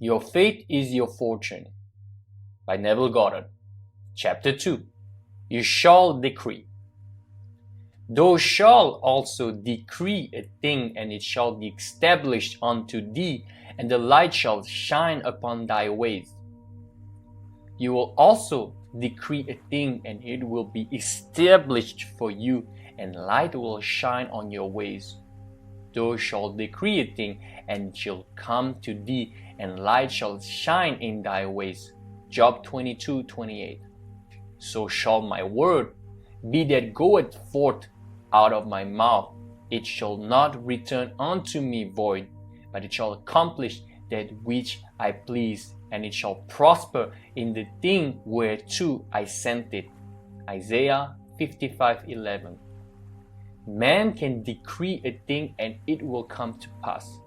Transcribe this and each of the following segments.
Your Faith is Your Fortune by Neville Goddard. Chapter 2. You shall decree. Thou shalt also decree a thing, and it shall be established unto thee, and the light shall shine upon thy ways. You will also decree a thing, and it will be established for you, and light will shine on your ways. Thou shalt decree a thing, and it shall come to thee, and light shall shine in thy ways. Job 22:28. So shall my word be that goeth forth out of my mouth. It shall not return unto me void, but it shall accomplish that which I please, and it shall prosper in the thing whereto I sent it. Isaiah 55:11. Man can decree a thing and it will come to pass.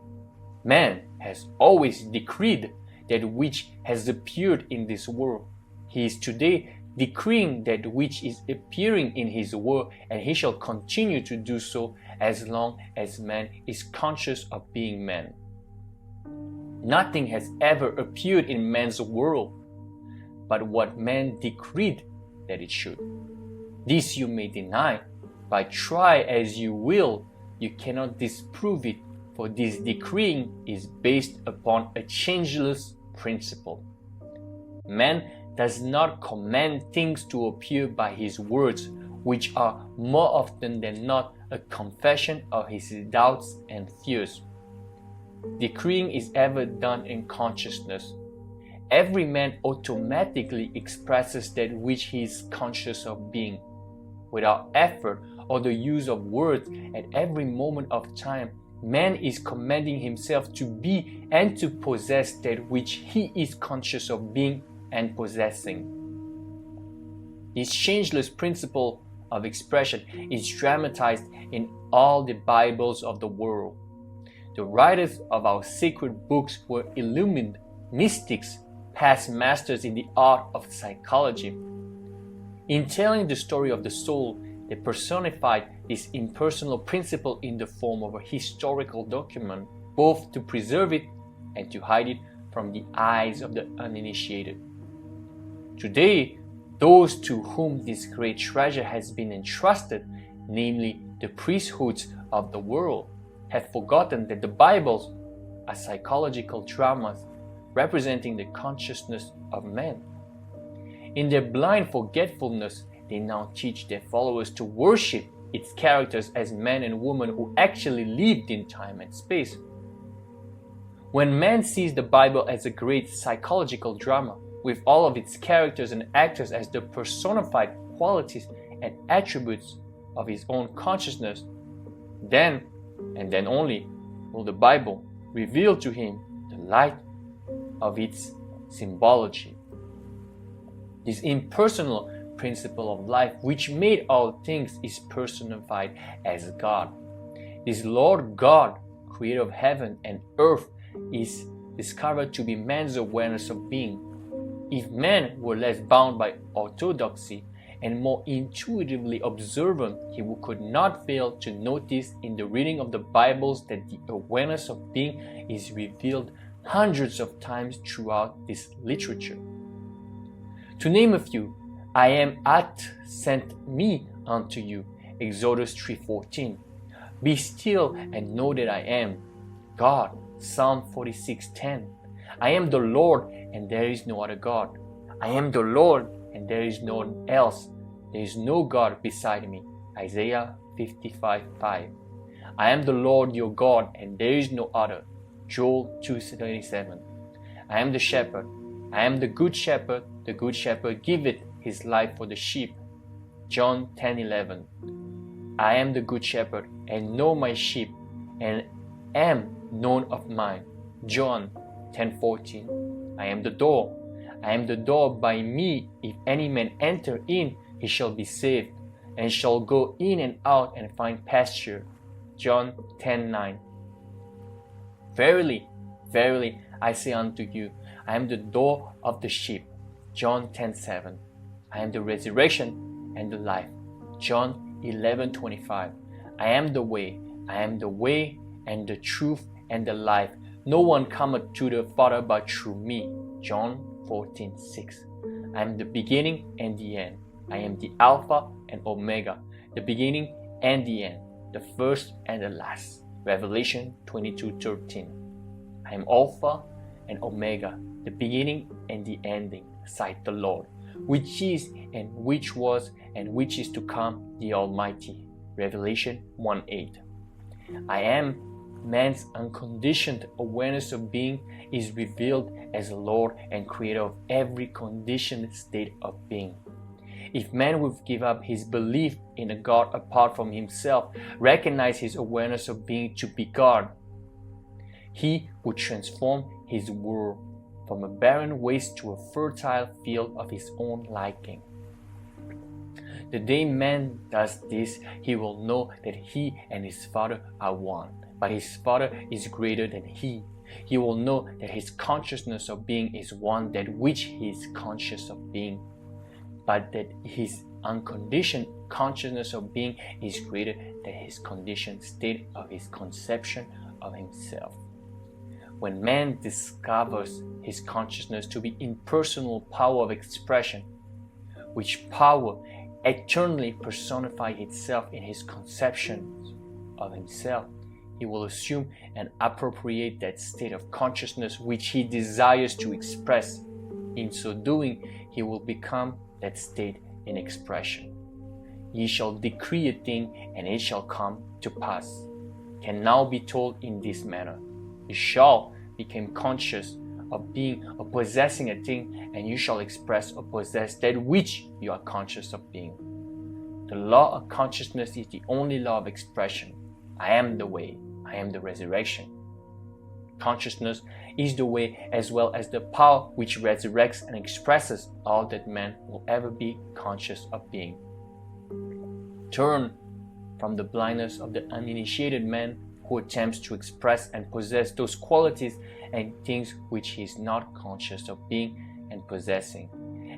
Man has always decreed that which has appeared in this world. He is today decreeing that which is appearing in his world, and he shall continue to do so as long as man is conscious of being man. Nothing has ever appeared in man's world but what man decreed that it should. This you may deny, but try as you will, you cannot disprove it, for this decreeing is based upon a changeless principle. Man does not command things to appear by his words, which are more often than not a confession of his doubts and fears. Decreeing is ever done in consciousness. Every man automatically expresses that which he is conscious of being. Without effort or the use of words, at every moment of time, man is commanding himself to be and to possess that which he is conscious of being and possessing. This changeless principle of expression is dramatized in all the Bibles of the world. The writers of our sacred books were illumined mystics, past masters in the art of psychology. In telling the story of the soul, they personified this impersonal principle in the form of a historical document, both to preserve it and to hide it from the eyes of the uninitiated. Today, those to whom this great treasure has been entrusted, namely the priesthoods of the world, have forgotten that the Bibles are psychological dramas representing the consciousness of man. In their blind forgetfulness, they now teach their followers to worship its characters as men and women who actually lived in time and space. When man sees the Bible as a great psychological drama, with all of its characters and actors as the personified qualities and attributes of his own consciousness, then, and then only, will the Bible reveal to him the light of its symbology. This impersonal principle of life, which made all things, is personified as God. This Lord God, creator of heaven and earth, is discovered to be man's awareness of being. If man were less bound by orthodoxy and more intuitively observant, he could not fail to notice in the reading of the Bibles that the awareness of being is revealed hundreds of times throughout this literature. To name a few, I am at sent me unto you, Exodus 3:14. Be still and know that I am God, Psalm 46:10. I am the Lord and there is no other God. I am the Lord and there is no one else. There is no God beside me, Isaiah 55:5. I am the Lord your God and there is no other, Joel 2:27. I am the shepherd. I am the good shepherd giveth his life for the sheep, John 10:11. I am the good shepherd and know my sheep and am known of mine, John 10:14. I am the door. I am the door. By me, if any man enter in, he shall be saved, and shall go in and out and find pasture, John 10:9. Verily, verily, I say unto you, I am the door of the sheep, John 10:7. I am the resurrection and the life, John 11:25. I am the way and the truth and the life. No one cometh to the Father but through me. John 14:6. I am the beginning and the end. I am the Alpha and Omega, the beginning and the end, the first and the last. Revelation 22:13. I am Alpha and Omega, the beginning and the ending, saith the Lord, which is and which was and which is to come, the Almighty. Revelation 1:8. I am man's unconditioned awareness of being is revealed as Lord and Creator of every conditioned state of being. If man would give up his belief in a God apart from himself, recognize his awareness of being to be God, he would transform his world from a barren waste to a fertile field of his own liking. The day man does this, he will know that he and his Father are one, but his Father is greater than he. He will know that his consciousness of being is one, that which he is conscious of being, but that his unconditioned consciousness of being is greater than his conditioned state of his conception of himself. When man discovers his consciousness to be impersonal power of expression, which power eternally personifies itself in his conception of himself, he will assume and appropriate that state of consciousness which he desires to express. In so doing, he will become that state in expression. Ye shall decree a thing, and it shall come to pass, can now be told in this manner. You shall become conscious of being or possessing a thing, and you shall express or possess that which you are conscious of being. The law of consciousness is the only law of expression. I am the way, I am the resurrection. Consciousness is the way as well as the power which resurrects and expresses all that man will ever be conscious of being. Turn from the blindness of the uninitiated man who attempts to express and possess those qualities and things which he is not conscious of being and possessing,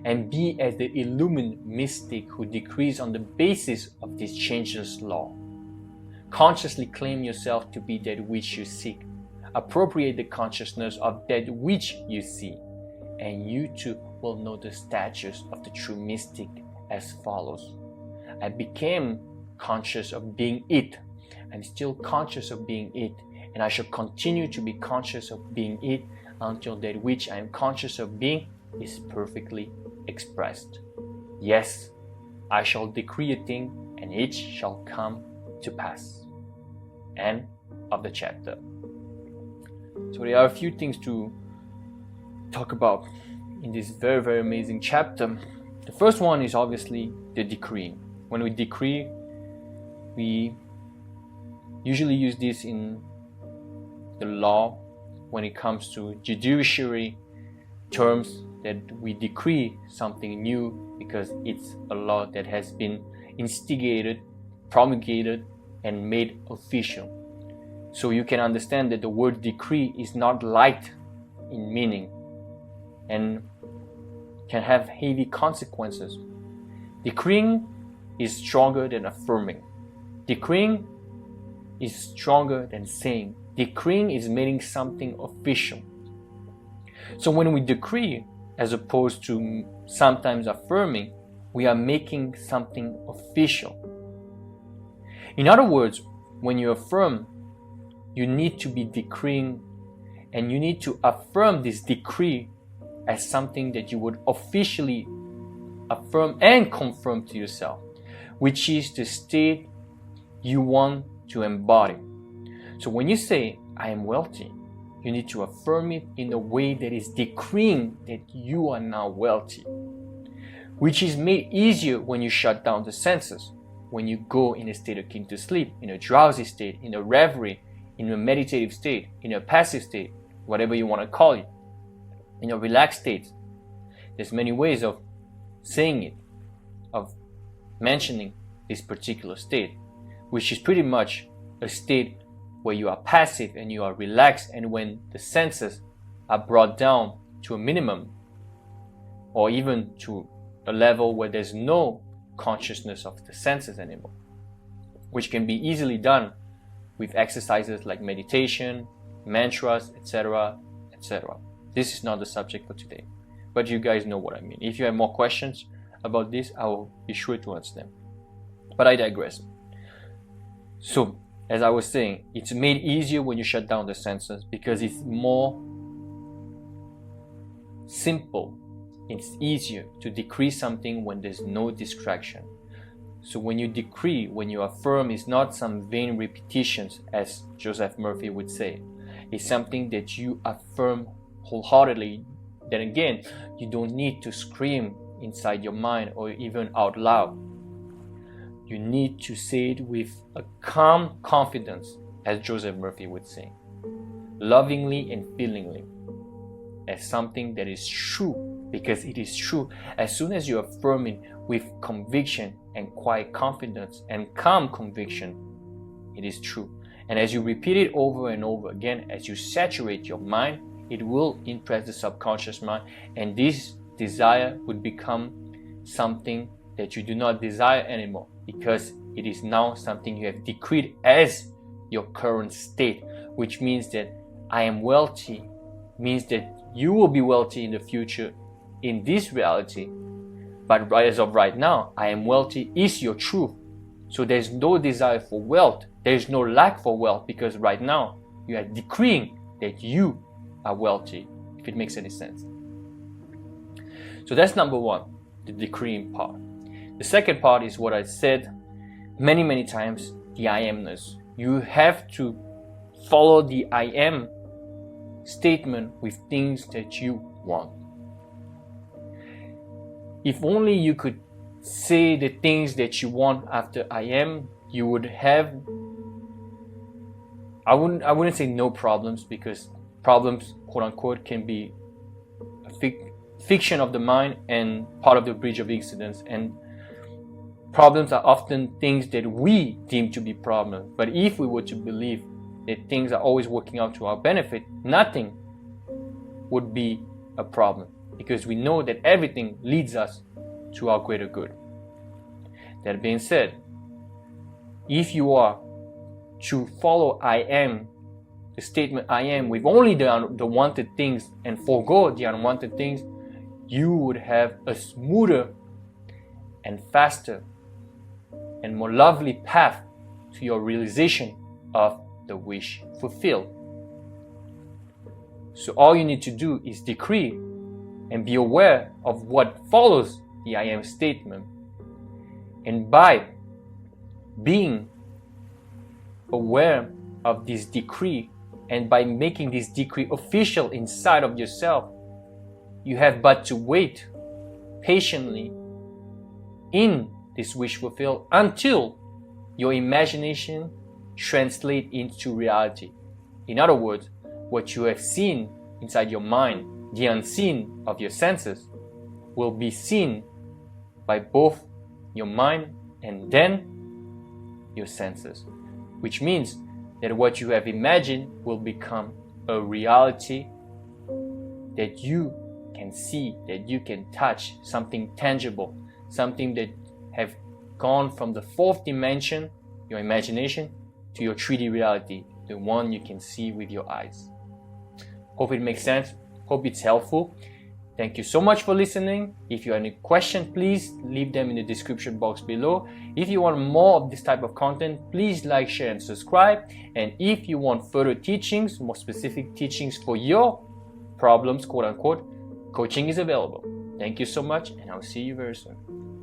and be as the illumined mystic who decrees on the basis of this changeless law. Consciously claim yourself to be that which you seek. Appropriate the consciousness of that which you see, and you too will know the statutes of the true mystic as follows. I became conscious of being it. I'm still conscious of being it, and I shall continue to be conscious of being it until that which I am conscious of being is perfectly expressed. Yes, I shall decree a thing, and it shall come to pass. End of the chapter. So there are a few things to talk about in this very, very amazing chapter. The first one is obviously the decree. When we decree, we usually use this in the law when it comes to judiciary terms, that we decree something new because it's a law that has been instigated, promulgated, and made official. So you can understand that the word decree is not light in meaning and can have heavy consequences. Decreeing is stronger than affirming. Decreeing is stronger than saying. Decreeing is making something official. So when we decree, as opposed to sometimes affirming, we are making something official. In other words, when you affirm, you need to be decreeing, and you need to affirm this decree as something that you would officially affirm and confirm to yourself, which is the state you want to embody. So when you say, I am wealthy, you need to affirm it in a way that is decreeing that you are now wealthy, which is made easier when you shut down the senses, when you go in a state akin to sleep, in a drowsy state, in a reverie, in a meditative state, in a passive state, whatever you want to call it, in a relaxed state. There's many ways of saying it, of mentioning this particular state, which is pretty much a state where you are passive and you are relaxed, and when the senses are brought down to a minimum, or even to a level where there's no consciousness of the senses anymore, which can be easily done with exercises like meditation, mantras, etc., etc. This is not the subject for today, but you guys know what I mean. If you have more questions about this, I will be sure to answer them. But I digress. So, as I was saying, it's made easier when you shut down the senses because it's more simple. It's easier to decree something when there's no distraction. So when you decree, when you affirm, it's not some vain repetitions, as Joseph Murphy would say. It's something that you affirm wholeheartedly. Then again, you don't need to scream inside your mind or even out loud. You need to say it with a calm confidence, as Joseph Murphy would say, lovingly and feelingly, as something that is true, because it is true. As soon as you affirm it with conviction and quiet confidence and calm conviction, it is true. And as you repeat it over and over again, as you saturate your mind, it will impress the subconscious mind, and this desire would become something that you do not desire anymore, because it is now something you have decreed as your current state, which means that I am wealthy, means that you will be wealthy in the future in this reality. But as of right now, I am wealthy is your truth. So there's no desire for wealth. There's no lack for wealth, because right now you are decreeing that you are wealthy, if it makes any sense. So that's number one, the decreeing part. The second part is what I said many times, the I amness. You have to follow the I am statement with things that you want. If only you could say the things that you want after I am, you would have, I wouldn't say no problems, because problems, quote unquote, can be a fiction of the mind and part of the bridge of existence, and problems are often things that we deem to be problems. But if we were to believe that things are always working out to our benefit, nothing would be a problem, because we know that everything leads us to our greater good. That being said, if you are to follow I am, the statement I am, with only the wanted things and forego the unwanted things, you would have a smoother and faster and more lovely path to your realization of the wish fulfilled. So all you need to do is decree and be aware of what follows the I am statement. And by being aware of this decree, and by making this decree official inside of yourself, you have but to wait patiently in this wish fulfilled until your imagination translates into reality. In other words, what you have seen inside your mind, the unseen of your senses, will be seen by both your mind and then your senses, which means that what you have imagined will become a reality that you can see, that you can touch, something tangible, something that have gone from the fourth dimension, your imagination, to your 3D reality, the one you can see with your eyes. Hope it makes sense. Hope it's helpful. Thank you so much for listening. If you have any questions, please leave them in the description box below. If you want more of this type of content, please like, share, and subscribe. And if you want further teachings, more specific teachings for your problems, quote unquote, coaching is available. Thank you so much, and I'll see you very soon.